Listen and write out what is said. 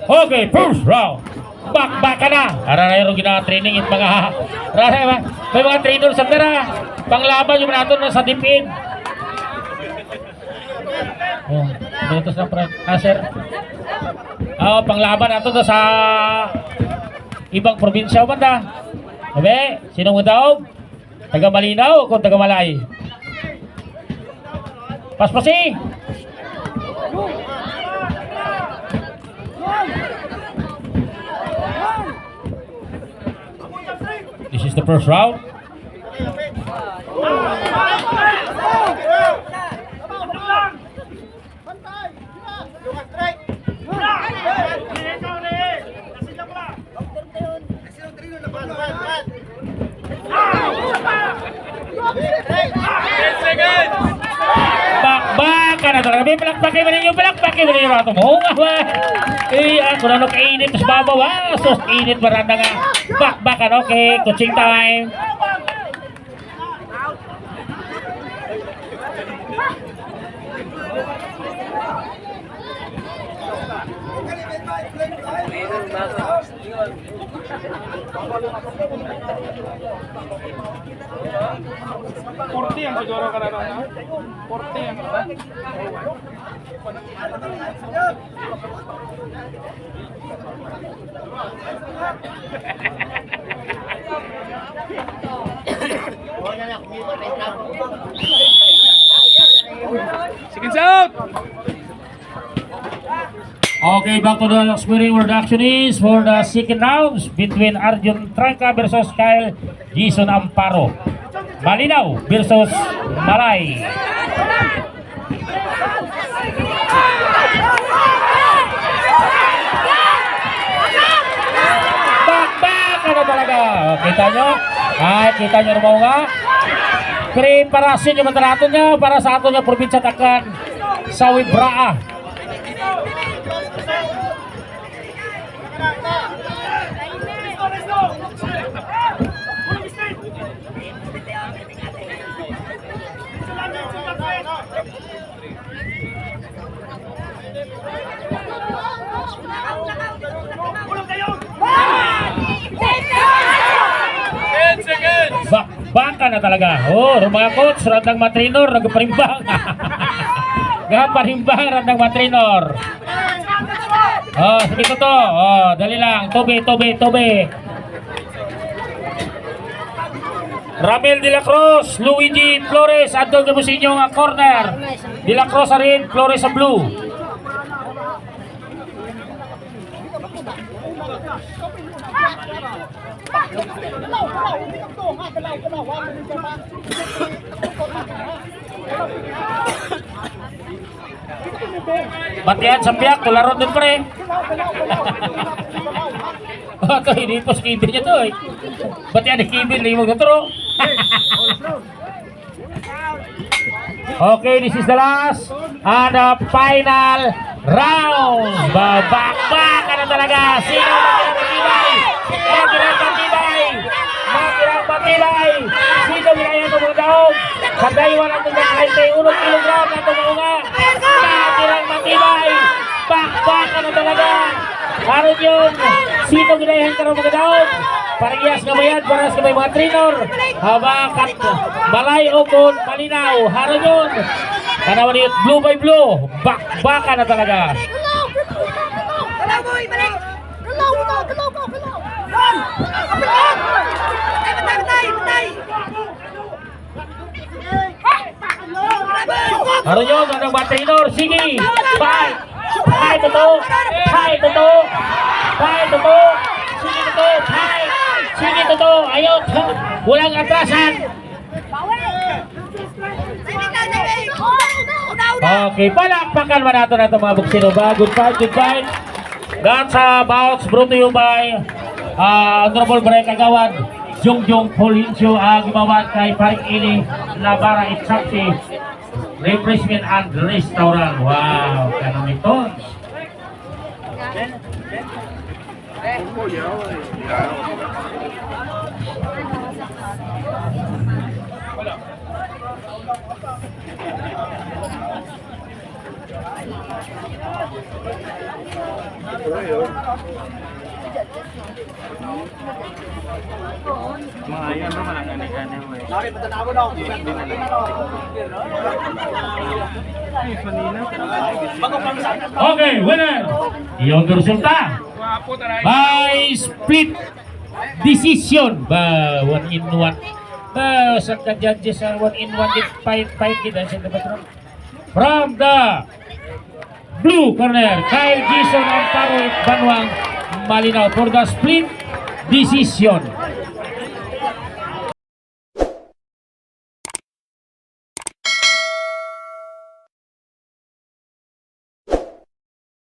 Okay, first round. Back ka na. Ararayro gina-training yung mga may mga trainer sa tira. Panglaban yung nato na sa dipin. Oh, dito sa sir. Panglaban nato na sa ibang probinsya banda. Sabi, sino mo daw? Taga Malinaw o taga Malay? Paspasi! This is the first round. Baka na talaga. May palakpakin mo ninyo rato mo. Ako na kainit sa babaw. Sos init maranda nga. Baka na okay. Coaching time. Porti yang siguro ka na na. Porti yang Seconds out. Okay, back to the swearing word action is for the second rounds between Arjun Tranca versus Kyle Jason Amparo. Malinaw versus Malay. Back ano talaga. Kita nyo? Kita nyo naman nga. Preparasin yung matarato niya para sa ato niya probinsya takan sa Wibraa. Baka na talaga. Oh, mga coach, randang matrinor, nagparimbang. Parimbang, randang matrinor. Oh, sige to. Oh, dali lang. Tobe. Ramel de la Cruz, Luigi Flores, Anton Gamusinyo nga corner. De la Cruz sa red, Flores sa blue. Batian sa piyak, tularon din pre. Ito, hindi po skibin niya to eh. Batian ni skibin, limog na turo. Okay, this is the last and the final round. Babak na talaga. Sino matibay? Sino ginaya ko mga daog? Kagaywan ang mga kahit ay 1 kilogram na tumunga. Matirang matibay. Bakbak na talaga. Haron yun. Sino ginayahan ka ng mga daog? Parehas kamayan, parehas kamay mga trainer. Habakat, Malay o kon, Malinaw. Haron yun. Kanawan yun, blue by blue. Bakbaka na talaga. Haron yun, anong mga trainer. Sige, fight. Fight ito. Sige ito. Ayaw. Walang atrasan. Okay, palakpakan man nato na ito mga buksino ba? Good fight. That's bouts brought to you by Honorable Bray Kagawad, Jongjong Polincio, gumawad kay Paring Ili Labara Itsaksi, Refreshment and Restaurant. Wow, kanong ito. Mga yan bro, malangani-gani mo eh. Ay, panina. Okay, winner. Yung resulta. Wapo taray. By split decision. Ba, 1-in-1. Ba, sa ka-judges sa 1-in-1 din fight kita sa debat. From the blue corner, Kyle Jason Amparo Banwang Malinaw for the split decision.